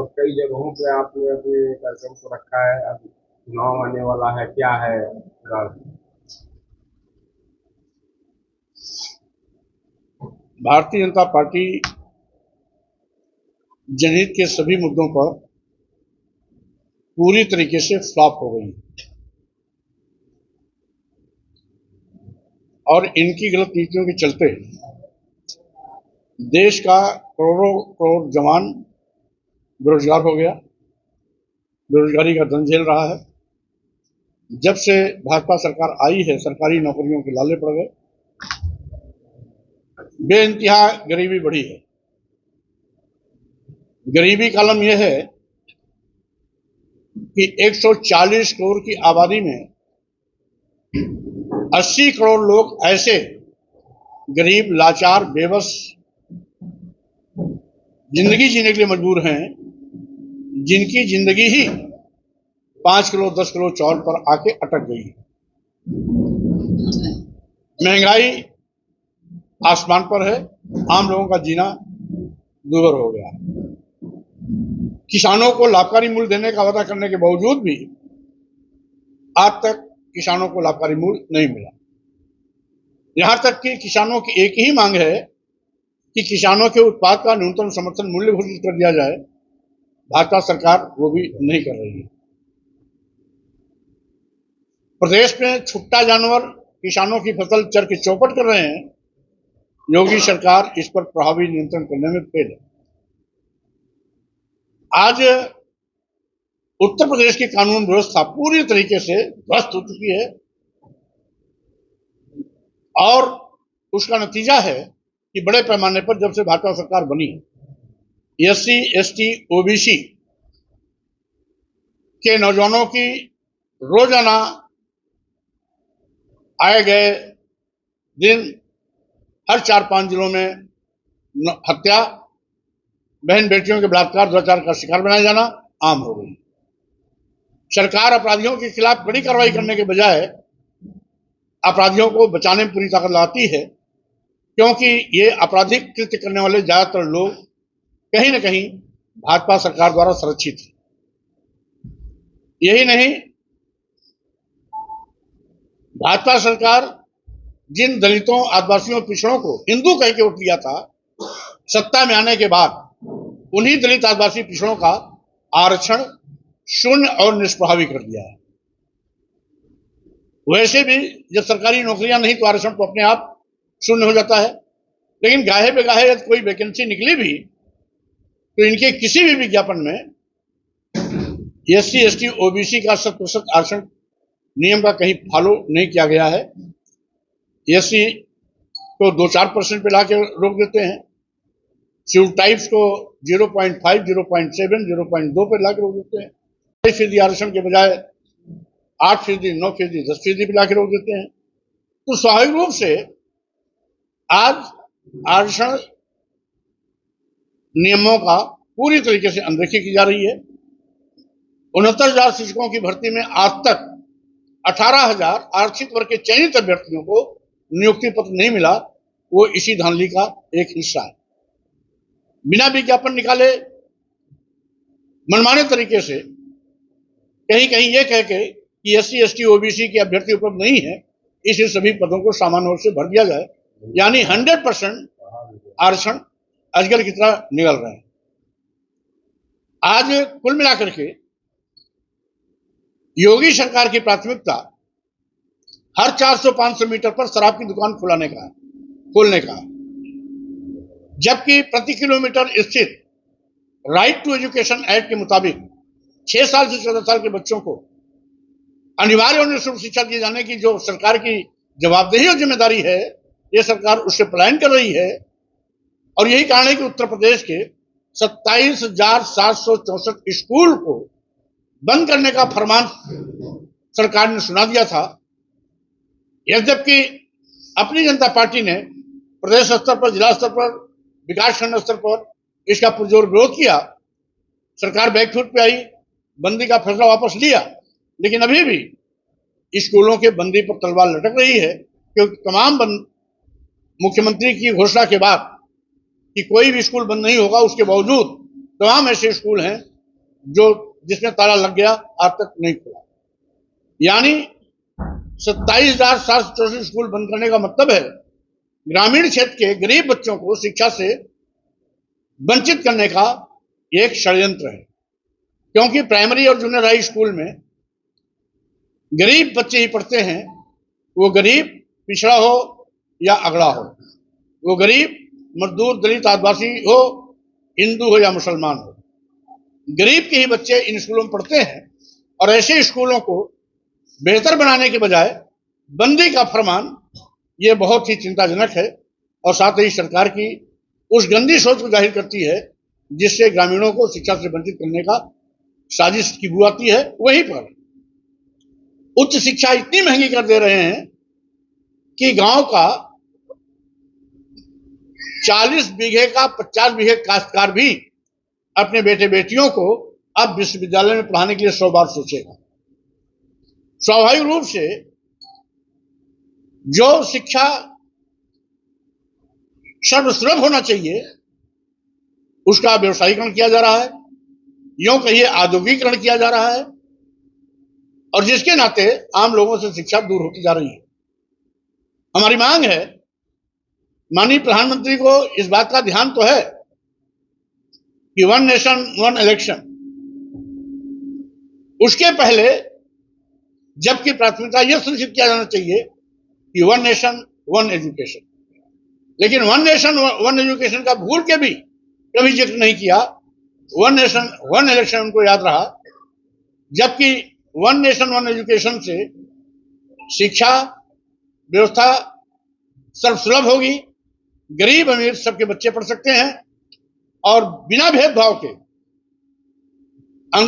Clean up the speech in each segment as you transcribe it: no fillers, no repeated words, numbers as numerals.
कई जगहों पे आपने अपने कार्यक्रम को रखा है। अब चुनाव आने वाला है, क्या है रण? भारतीय जनता पार्टी जनहित के सभी मुद्दों पर पूरी तरीके से फ्लॉप हो गई और इनकी गलत नीतियों के चलते देश का करोड़ों करोड़ जवान बेरोजगार हो गया, बेरोजगारी का दंड झेल रहा है। जब से भाजपा सरकार आई है, सरकारी नौकरियों के लाले पड़ गए, बेइंतहा गरीबी बढ़ी है। गरीबी का आलम यह है कि 140 करोड़ की आबादी में 80 करोड़ लोग ऐसे गरीब, लाचार, बेबस जिंदगी जीने के लिए मजबूर हैं, जिनकी जिंदगी ही 5 किलो 10 किलो चावल पर आके अटक गई है। महंगाई आसमान पर है, आम लोगों का जीना दूभर हो गया। किसानों को लाभकारी मूल्य देने का वादा करने के बावजूद भी आज तक किसानों को लाभकारी मूल्य नहीं मिला। यहां तक कि किसानों की एक ही मांग है कि किसानों के उत्पाद का न्यूनतम समर्थन मूल्य घोषित कर दिया जाए। भाजपा सरकार वो भी नहीं कर रही है। प्रदेश में छुट्टा जानवर किसानों की फसल चर के चौपट कर रहे हैं। योगी सरकार इस पर प्रभावी नियंत्रण करने में फेल है। आज उत्तर प्रदेश की कानून व्यवस्था पूरी तरीके से ध्वस्त हो चुकी है और उसका नतीजा है कि बड़े पैमाने पर जब से भाजपा सरकार बनी, एससी, एसटी, ओबीसी के नौजवानों की रोजाना आए गए दिन हर 4-5 जिलों में हत्या, बहन बेटियों के बलात्कार, दुराचार का शिकार बनाया जाना आम हो गई। सरकार अपराधियों के खिलाफ बड़ी कार्रवाई करने के बजाय अपराधियों को बचाने में पूरी ताकत लगाती है, क्योंकि ये आपराधिक कृत्य करने वाले ज्यादातर लोग कहीं न कहीं भाजपा सरकार द्वारा संरक्षित है। यही नहीं, भाजपा सरकार जिन दलितों, आदिवासियों, पिछड़ों को हिंदू कह के वोट दिया था, सत्ता में आने के बाद उन्हीं दलित, आदिवासी, पिछड़ों का आरक्षण शून्य और निष्प्रभावी कर दिया है। वैसे भी जब सरकारी नौकरियां नहीं तो आरक्षण तो अपने आप शून्य हो जाता है। लेकिन गाहे बेगाहे यदि कोई वैकेंसी निकली भी तो इनके किसी भी विज्ञापन में एससी, एसटी, ओबीसी का 100% आरक्षण नियम का कहीं फॉलो नहीं किया गया है। एससी को 2-4% पे लाके रोक देते हैं, शेड्यूल टाइप्स को 0.5, 0.7, 0.2 पे लाके रोक देते हैं। 5% आरक्षण के बजाय 8%, 9%, 10% पे लाके रोक देते हैं। तो स्वाभाविक रूप से आज आरक्षण नियमों का पूरी तरीके से अनदेखी की जा रही है। 69,000 शिक्षकों की भर्ती में आज तक 18,000 आरक्षित वर्ग के चयनित अभ्यर्थियों को नियुक्ति पत्र नहीं मिला। वो इसी धांधली का एक हिस्सा है। बिना विज्ञापन निकाले मनमाने तरीके से कहीं कहीं ये कह के कि एससी, एसटी, ओबीसी के अभ्यर्थी उपलब्ध नहीं है, इसलिए सभी पदों को सामान्य रूप से भर दिया जाए, यानी 100% आरक्षण अजगर की तरह निकल रहे हैं। आज कुल मिलाकर के योगी सरकार की प्राथमिकता हर 400-500 मीटर पर शराब की दुकान खोलने का है, जबकि प्रति किलोमीटर स्थित राइट टू एजुकेशन एक्ट के मुताबिक 6 साल से 14 साल के बच्चों को अनिवार्य और निःशुल्क शिक्षा दिए जाने की जो सरकार की जवाबदेही और जिम्मेदारी है, ये सरकार उससे पलायन कर रही है। और यही कारण है कि उत्तर प्रदेश के 27,764 स्कूल को बंद करने का फरमान सरकार ने सुना दिया था। यद्यपि अपनी जनता पार्टी ने प्रदेश स्तर पर, जिला स्तर पर, विकासखंड स्तर पर इसका पुरजोर विरोध किया, सरकार बैकफुट पे आई, बंदी का फैसला वापस लिया, लेकिन अभी भी स्कूलों के बंदी पर तलवार लटक रही है, क्योंकि तमाम मुख्यमंत्री की घोषणा के बाद कि कोई भी स्कूल बंद नहीं होगा, उसके बावजूद तमाम ऐसे स्कूल हैं जो जिसमें ताला लग गया आज तक नहीं खुला। यानी 27,764 स्कूल बंद करने का मतलब है ग्रामीण क्षेत्र के गरीब बच्चों को शिक्षा से वंचित करने का एक षड्यंत्र है। क्योंकि प्राइमरी और जूनियर हाई स्कूल में गरीब बच्चे ही पढ़ते हैं, वो गरीब पिछड़ा हो या अगड़ा हो, वो गरीब मजदूर दलित आदिवासी हो, हिंदू हो या मुसलमान हो, गरीब के ही बच्चे इन स्कूलों में पढ़ते हैं। और ऐसे स्कूलों को बेहतर बनाने के बजाय बंदी का फरमान ये बहुत ही चिंताजनक है और साथ ही सरकार की उस गंदी सोच को जाहिर करती है जिससे ग्रामीणों को शिक्षा से वंचित करने का साजिश की बुआती है। वहीं पर उच्च शिक्षा इतनी महंगी कर दे रहे हैं कि गांव का 40 बीघे का 50 बीघे काश्तकार भी अपने बेटे बेटियों को अब विश्वविद्यालय में पढ़ाने के लिए 100 बार सोचेगा। स्वाभाविक रूप से जो शिक्षा सर्वसुलभ होना चाहिए उसका व्यवसायीकरण किया जा रहा है, यूं कहिए औद्योगिकरण किया जा रहा है, और जिसके नाते आम लोगों से शिक्षा दूर होती जा रही है। हमारी मांग है माननीय प्रधानमंत्री को इस बात का ध्यान तो है कि 1 नेशन 1 इलेक्शन, उसके पहले जबकि प्राथमिकता यह सुनिश्चित किया जाना चाहिए कि 1 नेशन 1 एजुकेशन, लेकिन 1 नेशन 1 एजुकेशन का भूल के भी कभी जिक्र नहीं किया। 1 नेशन 1 इलेक्शन उनको याद रहा, जबकि 1 नेशन 1 एजुकेशन से शिक्षा व्यवस्था सर्वसुलभ होगी, गरीब अमीर सबके बच्चे पढ़ सकते हैं और बिना भेदभाव के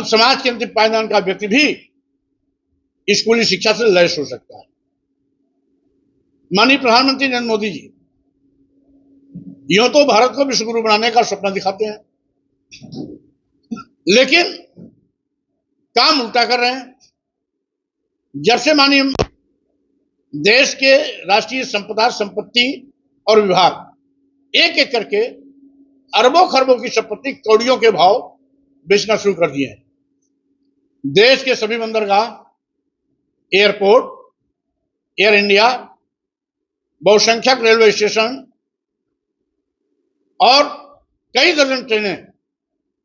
समाज के अंतिम पायदान का व्यक्ति भी स्कूली शिक्षा से लैस हो सकता है। माननीय प्रधानमंत्री नरेंद्र मोदी जी यूं तो भारत को विश्व गुरु बनाने का सपना दिखाते हैं, लेकिन काम उल्टा कर रहे हैं। जब से माननीय देश के राष्ट्रीय संपदा संपत्ति और विभाग एक एक करके अरबों खरबों की संपत्ति कौड़ियों के भाव बेचना शुरू कर दिए हैं। देश के सभी बंदरगाह, एयरपोर्ट, एयर इंडिया, बहुसंख्यक रेलवे स्टेशन और कई दर्जन ट्रेनें,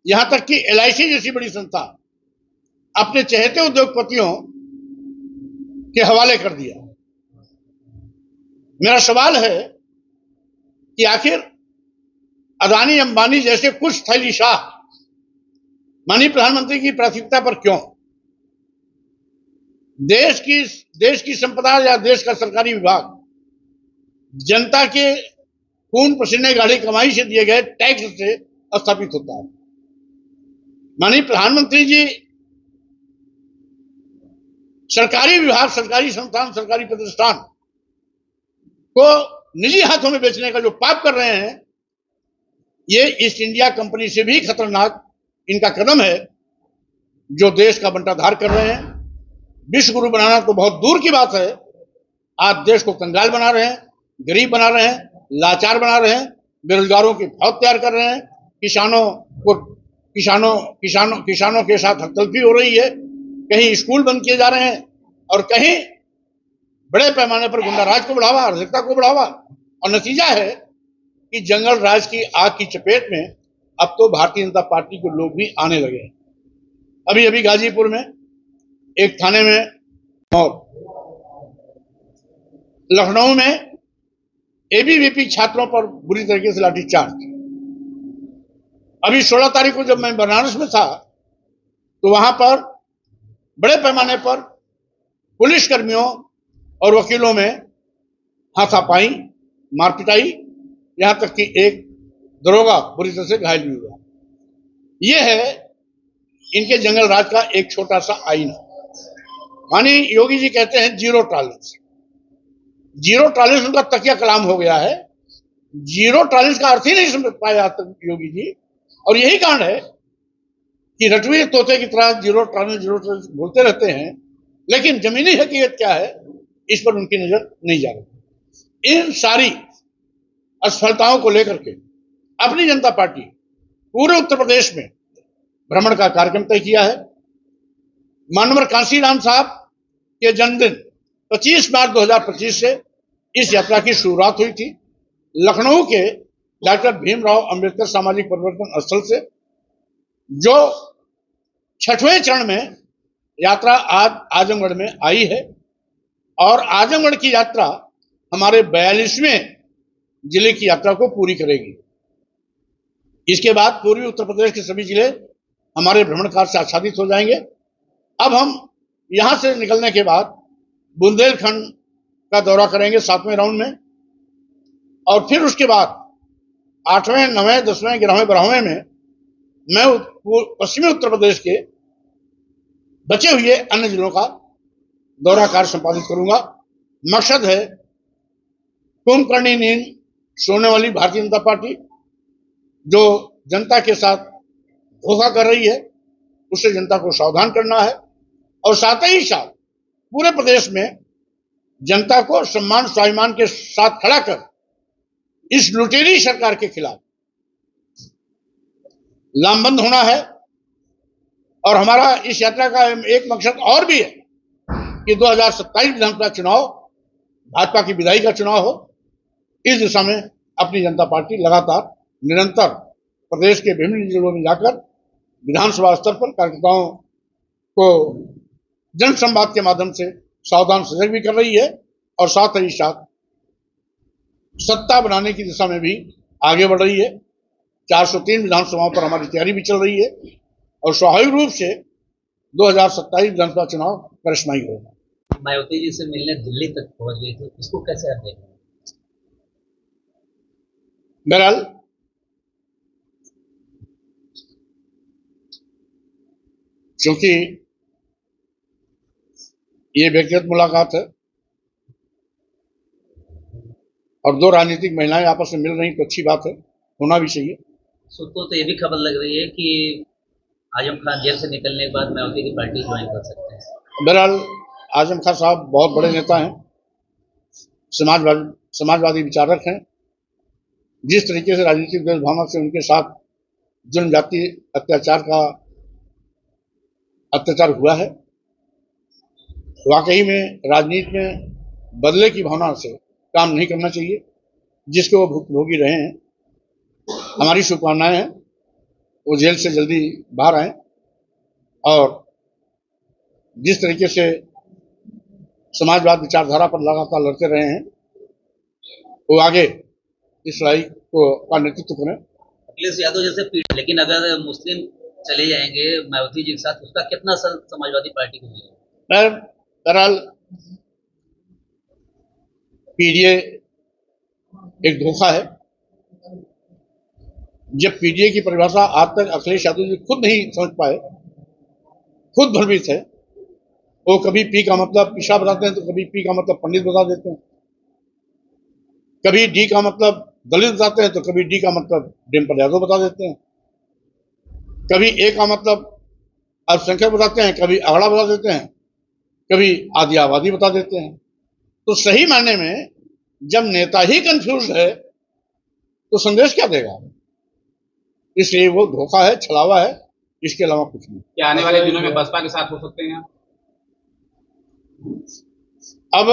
यहां तक कि LIC जैसी बड़ी संस्था अपने चहेते उद्योगपतियों के हवाले कर दिया। मेरा सवाल है कि आखिर अदानी अंबानी जैसे कुछ थैलीशाह माननीय प्रधानमंत्री की प्राथमिकता पर क्यों? देश की संपदा या देश का सरकारी विभाग जनता के खून पसीने गाढ़ी कमाई से दिए गए टैक्स से स्थापित होता है। माननीय प्रधानमंत्री जी सरकारी विभाग, सरकारी संस्थान, सरकारी प्रतिष्ठान को निजी हाथों में बेचने का जो पाप कर रहे हैं, ये ईस्ट इंडिया कंपनी से भी खतरनाक इनका कदम है जो देश का बंटाधार कर रहे हैं। विश्व गुरु बनाना तो बहुत दूर की बात है, आज देश को कंगाल बना रहे हैं, गरीब बना रहे हैं, लाचार बना रहे हैं, बेरोजगारों की फौज तैयार कर रहे हैं, किसानों के साथ हकतलफी हो रही है, कहीं स्कूल बंद किए जा रहे हैं और कहीं बड़े पैमाने पर गुंडाराज को बढ़ावा, अराजकता को बढ़ावा। और नतीजा है कि जंगल राज की आग की चपेट में अब तो भारतीय जनता पार्टी के लोग भी आने लगे हैं। अभी अभी गाजीपुर में एक थाने में और लखनऊ में ABVP छात्रों पर बुरी तरीके से लाठीचार्ज। अभी 16 तारीख को जब मैं बनारस में था तो वहां पर बड़े पैमाने पर पुलिस कर्मियों और वकीलों में हाथापाई, मारपिटाई, यहां तक कि एक दरोगा बुरी तरह से घायल भी हुआ। यह है इनके जंगल राज का एक छोटा सा आईना। माननीय योगी जी कहते हैं जीरो टॉलरेंस। जीरो टॉलरेंस उनका तकिया कलाम हो गया है। जीरो टॉलरेंस का अर्थ ही नहीं समझ पाए आज तक योगी जी, और यही कारण है कि रटवीर तोते की तरह जीरो टॉलरेंस बोलते रहते हैं, लेकिन जमीनी हकीकत क्या है इस पर उनकी नजर नहीं जा रही। इन सारी असफलताओं को लेकर के अपनी जनता पार्टी पूरे उत्तर प्रदेश में भ्रमण का कार्यक्रम तय किया है। माननीय कांशीराम साहब के जन्मदिन 25 मार्च 2025 से इस यात्रा की शुरुआत हुई थी। लखनऊ के डॉक्टर भीमराव अंबेडकर सामाजिक परिवर्तन स्थल से, जो 6वें चरण में यात्रा आज आजमगढ़ में आई है और आजमगढ़ की यात्रा हमारे 42वें जिले की यात्रा को पूरी करेगी। इसके बाद पूर्वी उत्तर प्रदेश के सभी जिले हमारे भ्रमण कार्य से आच्छादित हो जाएंगे। अब हम यहां से निकलने के बाद बुंदेलखंड का दौरा करेंगे 7वें राउंड में, और फिर उसके बाद 8वें, 9वें, 10वें, 11वें, 12वें में मैं पश्चिमी उत्तर प्रदेश के बचे हुए अन्य जिलों का दौरा कार्य संपादित करूंगा। मकसद है कुंभकर्णी नींद सोने वाली भारतीय जनता पार्टी जो जनता के साथ धोखा कर रही है, उससे जनता को सावधान करना है और साथ ही साथ पूरे प्रदेश में जनता को सम्मान स्वाभिमान के साथ खड़ा कर इस लुटेरी सरकार के खिलाफ लामबंद होना है। और हमारा इस यात्रा का एक मकसद और भी है कि 2027 विधानसभा चुनाव भाजपा की विधायी का चुनाव हो। इस दिशा में अपनी जनता पार्टी लगातार निरंतर प्रदेश के विभिन्न जिलों में जाकर विधानसभा स्तर पर कार्यकर्ताओं को जन संवाद के माध्यम से सावधान सजग भी कर रही है और साथ ही साथ सत्ता बनाने की दिशा में भी आगे बढ़ रही है। 403 विधानसभाओं पर हमारी तैयारी भी चल रही है और स्वाभाविक रूप से 2027 विधानसभा चुनाव करिश्माई होगा। मायावती जी से मिलने दिल्ली तक पहुंच गई थी, इसको कैसे आप देख रहे हैं? बहरहाल क्योंकि ये व्यक्तिगत मुलाकात है और दो राजनीतिक महिलाएं आपस में मिल रही तो अच्छी बात है, होना भी चाहिए। सूत्रों तो ये भी खबर लग रही है कि आजम खान जेल से निकलने के बाद मायावती की पार्टी ज्वाइन कर सकते हैं। बहरहाल आजम खान साहब बहुत बड़े नेता हैं, समाजवादी विचारक हैं। जिस तरीके से राजनीतिक भेदभावना से उनके साथ जनजाति अत्याचार हुआ है, वाकई में राजनीति में बदले की भावना से काम नहीं करना चाहिए, जिसके वो भुक्तभोगी रहे हैं। हमारी शुभकामनाएं हैं वो जेल से जल्दी बाहर आए और जिस तरीके से समाजवाद विचारधारा पर लगातार लड़ते रहे हैं वो आगे इस लड़ाई का नेतृत्व करें। अखिलेश यादव जैसे पीढ़ी, लेकिन अगर मुस्लिम चले जाएंगे मायावती जी के साथ, उसका कितना असर समाजवादी पार्टी को मिलेगा? बहरहाल पीडीए एक धोखा है। जब पीडीए की परिभाषा आज तक अखिलेश यादव जी खुद नहीं समझ पाए, खुद भ्रमित है। वो कभी पी का मतलब पिशा बताते हैं तो कभी पी का मतलब पंडित बता देते हैं, कभी डी का मतलब दलित बताते हैं तो कभी डी का मतलब डिम्पल यादव बता देते हैं, कभी ए का मतलब अल्पसंख्यक बताते हैं, कभी अगड़ा बता देते हैं, कभी आदि आबादी बता देते हैं। तो सही मायने में जब नेता ही कंफ्यूज है तो संदेश क्या देगा? इसलिए वो धोखा है, छलावा है, इसके अलावा कुछ नहीं। क्या आने वाले दिनों में बसपा के साथ हो सकते हैं? अब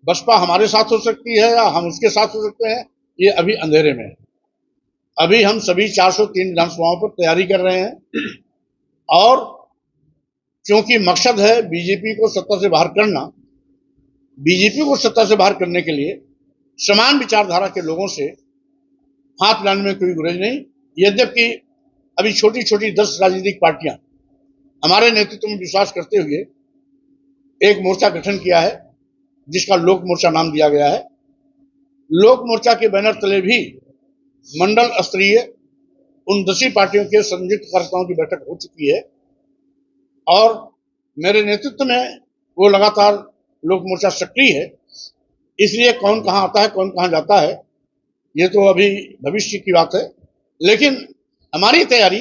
बसपा हमारे साथ हो सकती है या हम उसके साथ हो सकते हैं, ये अभी अंधेरे में है। अभी हम सभी 403 विधानसभाओं पर तैयारी कर रहे हैं और क्योंकि मकसद है बीजेपी को सत्ता से बाहर करना, बीजेपी को सत्ता से बाहर करने के लिए समान विचारधारा के लोगों से हाथ मिलाने में कोई गुरेज नहीं। यद्यपि अभी छोटी छोटी 10 राजनीतिक पार्टियां हमारे नेतृत्व में विश्वास करते हुए एक मोर्चा गठन किया है जिसका लोक मोर्चा नाम दिया गया है। लोक मोर्चा के बैनर तले भी मंडल स्तरीय उन 10 पार्टियों के संयुक्त कार्यकर्ताओं की बैठक हो चुकी है और मेरे नेतृत्व में वो लगातार लोक मोर्चा सक्रिय है। इसलिए कौन कहां आता है, कौन कहां जाता है, ये तो अभी भविष्य की बात है। लेकिन हमारी तैयारी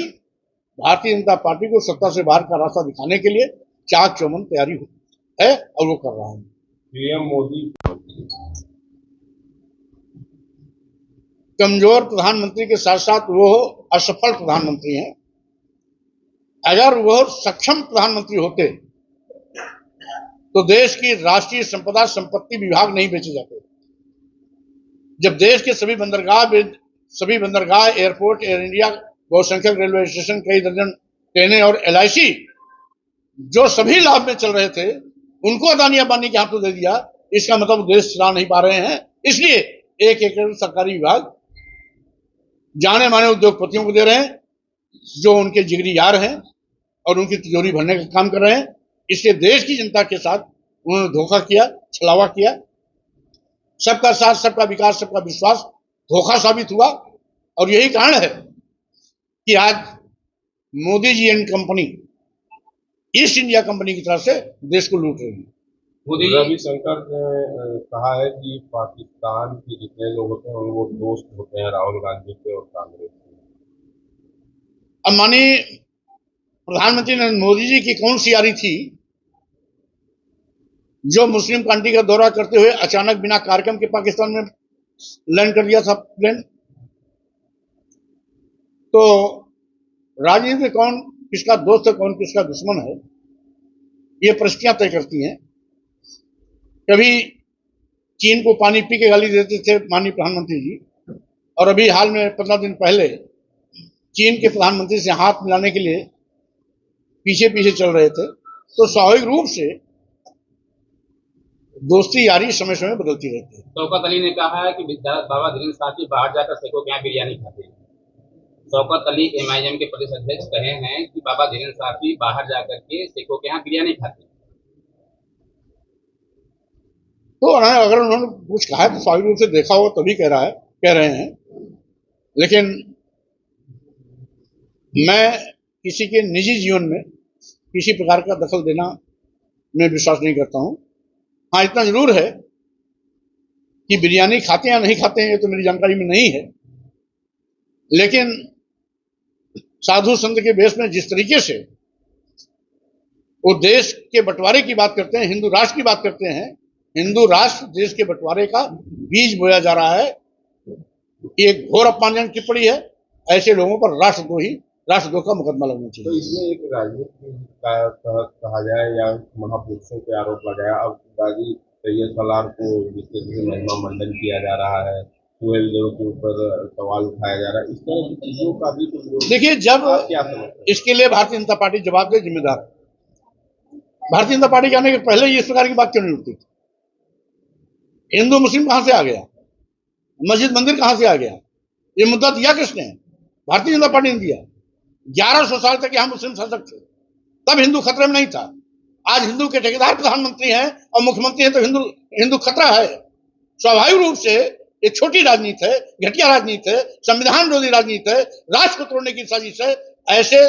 भारतीय जनता पार्टी को सत्ता से बाहर का रास्ता दिखाने के लिए चाक चौबंद तैयारी है और वो कर रहा है। पीएम मोदी कमजोर प्रधानमंत्री के साथ साथ वो असफल प्रधानमंत्री हैं। अगर वह सक्षम प्रधानमंत्री होते तो देश की राष्ट्रीय संपदा संपत्ति विभाग नहीं बेचे जाते। जब देश के सभी बंदरगाह, एयरपोर्ट, एयर इंडिया, बहुसंख्यक रेलवे स्टेशन, कई दर्जन ट्रेनें और LIC जो सभी लाभ में चल रहे थे, उनको अदानी अंबानी के हाथों दे दिया, इसका मतलब देश चला नहीं पा रहे हैं। इसलिए एक सरकारी विभाग जाने माने उद्योगपतियों को दे रहे हैं, जो उनके जिगरी यार हैं और उनकी तिजोरी भरने का काम कर रहे हैं। इसलिए देश की जनता के साथ उन्होंने धोखा किया, छलावा किया। सबका साथ, सबका विकास, सबका विश्वास धोखा साबित हुआ। और यही कारण है कि आज Modi ji and company East India Company की तरफ से देश को लूट रही है। मोदी रविशंकर ने कहा है कि पाकिस्तान के जितने लोग होते हैं वो दोस्त होते हैं राहुल गांधी के और कांग्रेस के। अब माननीय प्रधानमंत्री नरेंद्र मोदी जी की कौन सी यारी थी जो मुस्लिम कंट्री का दौरा करते हुए अचानक बिना कार्यक्रम के पाकिस्तान में लैंड कर दिया था प्लेन? तो राजनीति में कौन किसका दोस्त है, कौन किसका दुश्मन है, ये परिस्थितियां तय करती हैं। कभी चीन को पानी पी के गाली देते थे माननीय प्रधानमंत्री जी, और अभी हाल में 15 दिन पहले चीन के प्रधानमंत्री से हाथ मिलाने के लिए पीछे पीछे चल रहे थे। तो स्वाभाविक रूप से दोस्ती यारी समय समय बदलती रहती है। शौकत अली ने कहा है कि बाबा धीरेन्द्र साहब बाहर जाकर सेको के यहाँ बिरयानी खाते हैं। शौकत अली MIM के प्रदेश अध्यक्ष कहे हैं कि बाबा धीरेन्द्र साहब बाहर जाकर के सेको के यहाँ बिरयानी खाते हैं। तो अगर उन्होंने कुछ कहा है तो स्वाभाविक रूप से देखा हो तभी कह रहे हैं। लेकिन मैं किसी के निजी जीवन में किसी प्रकार का दखल देना में विश्वास नहीं करता हूं। हाँ, इतना जरूर है कि बिरयानी खाते या नहीं खाते हैं ये तो मेरी जानकारी में नहीं है, लेकिन साधु संत के भेष में जिस तरीके से वो देश के बंटवारे की बात करते हैं, हिंदू राष्ट्र की बात करते हैं, हिंदू राष्ट्र देश के बंटवारे का बीज बोया जा रहा है, ये घोर अपमानजनक टिप्पणी है। ऐसे लोगों पर राष्ट्रद्रोह का मुकदमा लगना चाहिए। तो इसमें एक राजनीति का कहा जाए या महापुरुषों पे आरोप लगाया। अब गाजी सैयद सलार को जिस तरीके से महिमा मंडन किया जा रहा है, सुहेल देव के ऊपर सवाल उठाया जा रहा है, इस तरह की चीजों का भी देखिए, जब क्या समझते हैं? इसके लिए भारतीय जनता पार्टी जवाब दे, जिम्मेदार है। भारतीय जनता पार्टी के आने के पहले ये इस प्रकार की बात क्यों नहीं उठती थी? हिंदू मुस्लिम कहां से आ गया, मस्जिद मंदिर कहां से आ गया, ये मुद्दा दिया किसने? भारतीय जनता पार्टी ने दिया। 1100 साल तक यहां मुस्लिम शासक थे, तब हिंदू खतरे में नहीं था। आज हिंदू के ठेकेदार प्रधानमंत्री हैं और मुख्यमंत्री हैं तो हिंदू खतरा है। स्वाभाविक रूप से ये छोटी राजनीति है, घटिया राजनीति है, संविधान विरोधी राजनीति है, राष्ट्र को तोड़ने की साजिश है। ऐसे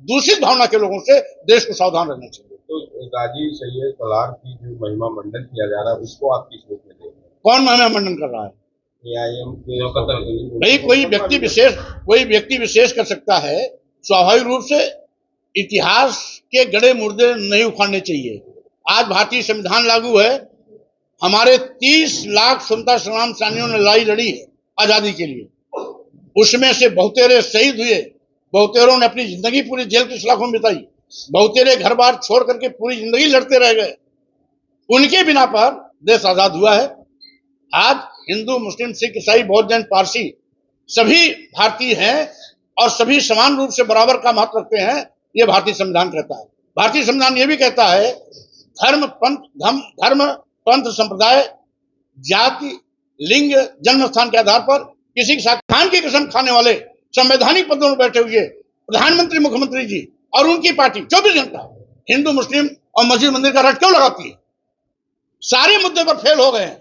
दूषित भावना के लोगों से देश को सावधान रहना चाहिए। तो गाजी सैयद सलार की जो महिमा मंडन किया जा रहा है उसको आप किस रूप में देख रहे हैं? कौन महिमा मंडन कर रहा है? AIM के भाई, कोई व्यक्ति विशेष कर सकता है। स्वाभाविक रूप से इतिहास के गड़े मुर्दे नहीं उखाड़ने चाहिए। आज भारतीय संविधान लागू है, हमारे 30 लाख स्वतंत्रता संग्राम सेनानियों ने लड़ाई लड़ी है आजादी के लिए। उसमें से बहुतेरे शहीद हुए, बहुतेरों ने अपनी जिंदगी पूरी जेल की सलाखों में बिताई, बहुतेरे घर बार छोड़ करके पूरी जिंदगी लड़ते रह गए। उनके बिना पर देश आजाद हुआ है। आज हिंदू, मुस्लिम, सिख, ईसाई, बौद्ध, जैन, पारसी सभी भारतीय हैं और सभी समान रूप से बराबर का महत्व रखते हैं। ये भारतीय संविधान कहता है। भारतीय संविधान ये भी कहता है धर्म, पंथ, संप्रदाय, जाति, लिंग, जन्म स्थान के आधार पर किसी के साथ खान की कसम खाने वाले संवैधानिक पदों में बैठे हुए प्रधानमंत्री, मुख्यमंत्री जी और उनकी पार्टी 24 घंटा हिंदू, मुस्लिम और मस्जिद मंदिर का रट क्यों लगाती है? सारे मुद्दे पर फेल हो गए हैं।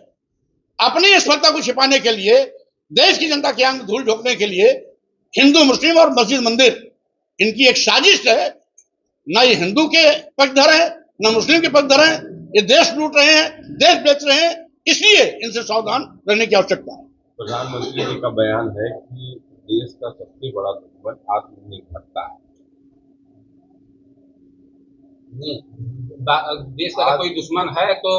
अपनी असफलता को छिपाने के लिए, देश की जनता की आंख में धूल झोंकने के लिए हिंदू, मुस्लिम और मस्जिद मंदिर इनकी एक साजिश है। ना ये हिंदू के पक्षधर है, ना मुस्लिम के पक्षधर है। ये देश लूट रहे हैं, देश बेच रहे हैं, इसलिए इनसे सावधान रहने की आवश्यकता है। प्रधानमंत्री जी का बयान है कि देश का सबसे बड़ा दुश्मन आत्मनिर्भरता है। देश का कोई दुश्मन है तो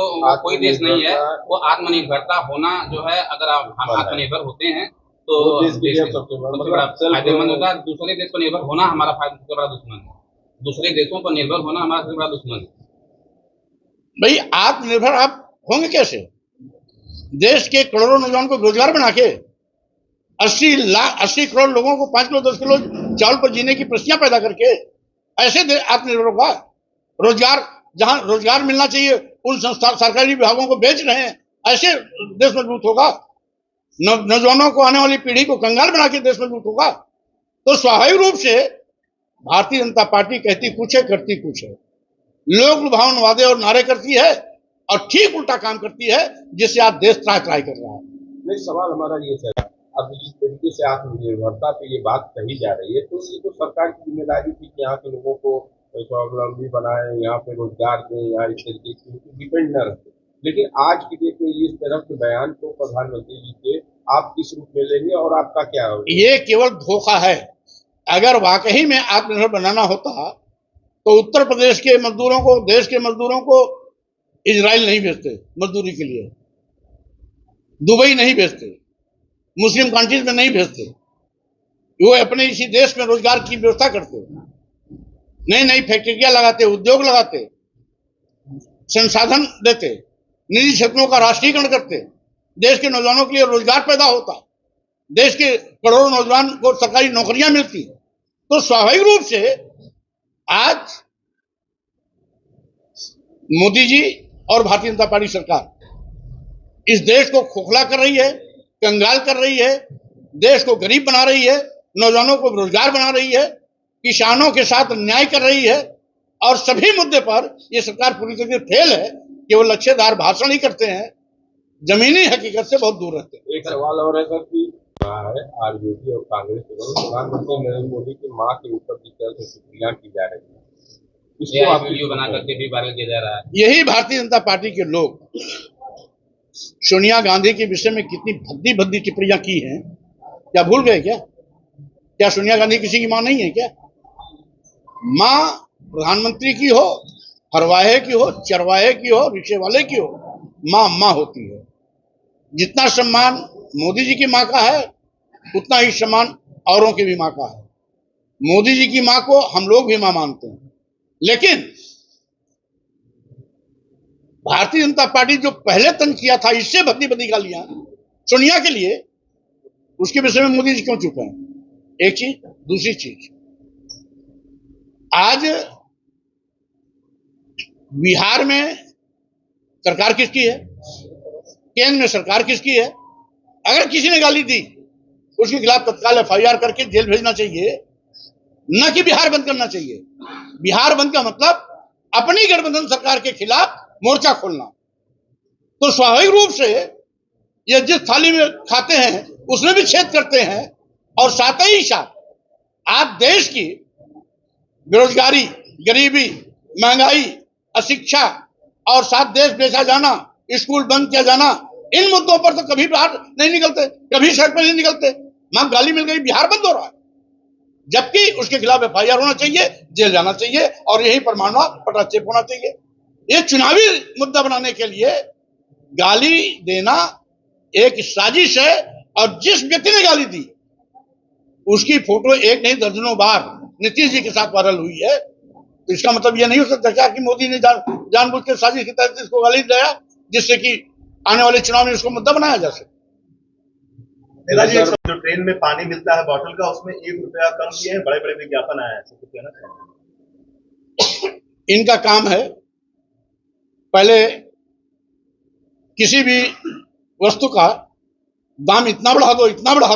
कोई देश नहीं है। वो आत्मनिर्भरता होना जो है, अगर हम आत्मनिर्भर होते हैं तो देश सबसे बड़ा फायदेमंद होता है। दूसरे देश पर निर्भर होना हमारा सबसे बड़ा दुश्मन है। दूसरे देशों पर निर्भर होना हमारा सबसे बड़ा दुश्मन है। भाई आत्मनिर्भर आप होंगे कैसे? देश के करोड़ों नौजवान को रोजगार बना के 80 करोड़ लोगों को 5 किलो 10 किलो चावल पर जीने की परिस्थितियां पैदा करके ऐसे आत्मनिर्भर होगा। रोजगार, जहां रोजगार मिलना चाहिए उन संस्था सरकारी विभागों को बेच रहे हैं, ऐसे देश मजबूत होगा। नौजवानों को, आने वाली पीढ़ी को कंगाल बना के देश मजबूत होगा। तो स्वाभाविक रूप से भारतीय जनता पार्टी कहती कुछ है, करती कुछ है। लोक लुभावन वादे और नारे करती है और ठीक उल्टा काम करती है, जिससे आज देश त्राह त्राह कर रहा है। नहीं, सवाल हमारा ये है, अब जिस तरीके से आत्मनिर्भरता पे ये बात कही जा रही है, तो ये तो सरकार की जिम्मेदारी थी कि यहाँ के लोगों को स्वावलंबी बनाए, यहाँ पे रोजगार दें, यहाँ इस तरीके से डिपेंड न रहे। लेकिन आज की डेट में इस तरह के बयान तो प्रधानमंत्री जी के आप किस रूप में लेंगे और आपका क्या होगा? ये केवल धोखा है। अगर वाकई में आत्मनिर्भर बनाना होता तो उत्तर प्रदेश के मजदूरों को, देश के मजदूरों को इजराइल नहीं भेजते मजदूरी के लिए, दुबई नहीं भेजते, मुस्लिम कंट्रीज में नहीं भेजते। वो अपने इसी देश में रोजगार की व्यवस्था करते, नई नई फैक्ट्रियां लगाते, उद्योग लगाते, संसाधन देते, निजी क्षेत्रों का राष्ट्रीयकरण करते, देश के नौजवानों के लिए रोजगार पैदा होता, देश के करोड़ों नौजवान को सरकारी नौकरियां मिलती। तो स्वाभाविक रूप से आज मोदी जी और भारतीय जनता पार्टी सरकार इस देश को खोखला कर रही है, कंगाल कर रही है, देश को गरीब बना रही है, नौजवानों को बेरोजगार बना रही है, किसानों के साथ अन्याय कर रही है। और सभी मुद्दे पर यह सरकार पूरी तरह से फेल है। केवल लच्छेदार भाषण ही करते हैं, जमीनी हकीकत से बहुत दूर रहते हैं। एक सवाल और है सर कि है आरजेडी और कांग्रेस के प्रधानमंत्री नरेंद्र मोदी की मां के ऊपर जिस तरह से टिप्पणियां की जा रही है, इसको आप वीडियो बना करके भी वायरल किया जा रहा है। यही भारतीय जनता पार्टी के लोग सोनिया गांधी के विषय में कितनी भद्दी भद्दी टिप्पणियां की हैं, क्या भूल गए क्या? क्या सोनिया गांधी किसी की मां नहीं है क्या? मां प्रधानमंत्री की हो, हरवाहे की हो, चरवाहे की हो, रिक्शे वाले की हो, मां मां होती है। जितना सम्मान मोदी जी की मां का है, उतना ही सम्मान औरों की भी मां का है। मोदी जी की मां को हम लोग भी मां मानते हैं, लेकिन भारतीय जनता पार्टी जो पहले तंज किया था, इससे भद्दी भद्दी गालियां सोनिया के लिए, उसके विषय में मोदी जी क्यों चुप हैं? एक चीज। दूसरी चीज, आज बिहार में सरकार किसकी है? केंद्र में सरकार किसकी है? अगर किसी ने गाली दी, उसके खिलाफ तत्काल एफआईआर करके जेल भेजना चाहिए, न कि बिहार बंद करना चाहिए। बिहार बंद का मतलब अपनी गठबंधन सरकार के खिलाफ मोर्चा खोलना। तो स्वाभाविक रूप से ये जिस थाली में खाते हैं उसमें भी छेद करते हैं। और साथ ही साथ आज देश की बेरोजगारी, गरीबी, महंगाई, अशिक्षा और साथ देश बेचा जाना, स्कूल बंद किया जाना, इन मुद्दों पर तो कभी बाहर नहीं निकलते, कभी सड़क पर नहीं निकलते। मां गाली मिल गई, बिहार बंद हो रहा है, जबकि उसके खिलाफ एफआईआर होना चाहिए, जेल जाना चाहिए और यही पर मामला पटाक्षेप होना चाहिए। ये चुनावी मुद्दा बनाने के लिए गाली देना एक साजिश है। और जिस व्यक्ति ने गाली दी उसकी फोटो एक नहीं दर्जनों बार नीतीश जी के साथ वायरल हुई है। तो इसका मतलब यह नहीं हो सकता कि मोदी ने जानबूझ के साजिश के तहत इसको गाली दिया, जिससे कि आने वाले चुनाव में इसको मुद्दा बनाया जा सके। जो ट्रेन में पानी मिलता है बॉटल का, उसमें 1 रुपया कम किए हैं, बड़े बड़े विज्ञापन आए हैं। इनका काम है पहले किसी भी वस्तु का दाम इतना बढ़ा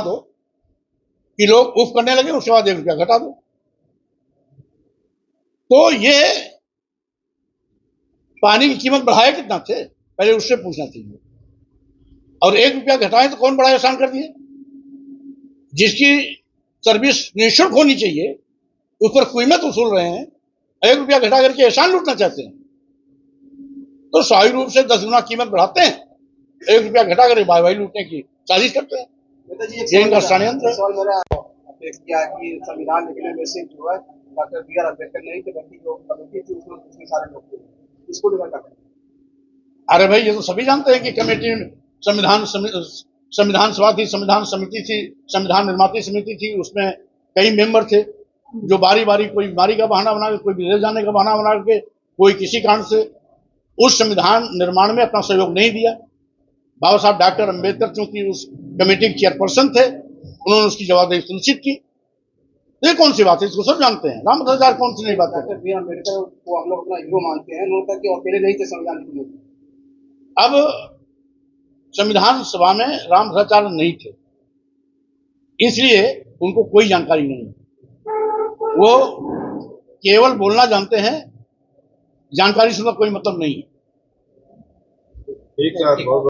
दो कि लोग उफ करने लगे, उसके बाद 1 रुपया घटा दो। तो ये पानी की कीमत बढ़ाए कितना थे, पहले उससे पूछना चाहिए। और 1 रुपया घटाए तो कौन बड़ा एहसान कर दिए? जिसकी सर्विस निःशुल्क होनी चाहिए उस पर कीमत वसूल रहे हैं, 1 रुपया घटा करके एहसान लूटना चाहते हैं। तो स्वाभाविक रूप से 10 गुना कीमत बढ़ाते हैं, 1 रुपया घटा कर वाई लूटने की साजिश करते हैं। ये इनका षड्यंत्र है। संविधान लिखने में से जो है डॉक्टर बी.आर. अम्बेडकर नहीं थे, बल्कि जो कमेटी थी उसमें सारे लोग थे। इसको लेकर क्या करें? अरे भाई, ये तो सभी जानते हैं कि कमेटी संविधान सभा थी, संविधान समिति थी, संविधान निर्माती समिति थी, उसमें कई मेंबर थे। जो बारी बारी कोई बीमारी का बहाना बना के, कोई विदेश जाने का बहाना बना के, कोई किसी कारण से उस संविधान निर्माण में अपना सहयोग नहीं दिया। बाबा साहब डॉक्टर अम्बेडकर चूंकि उस कमेटी के चेयरपर्सन थे, उन्होंने उसकी जवाबदेही सुनिश्चित की। ये कौन सी बात है, इसको सब जानते हैं। राम भद्राचार्य कौन सी नहीं बात डॉक्टर करते। बी आर अम्बेडकर को हम लोग अपना हीरो मानते हैं, उन्होंने कहा कि अकेले नहीं थे संविधान के लिए। अब संविधान सभा में राम भद्राचार्य नहीं थे, इसलिए उनको कोई जानकारी नहीं है। वो केवल बोलना जानते हैं, जानकारी से उनका कोई मतलब नहीं है। ठीक है, बहुत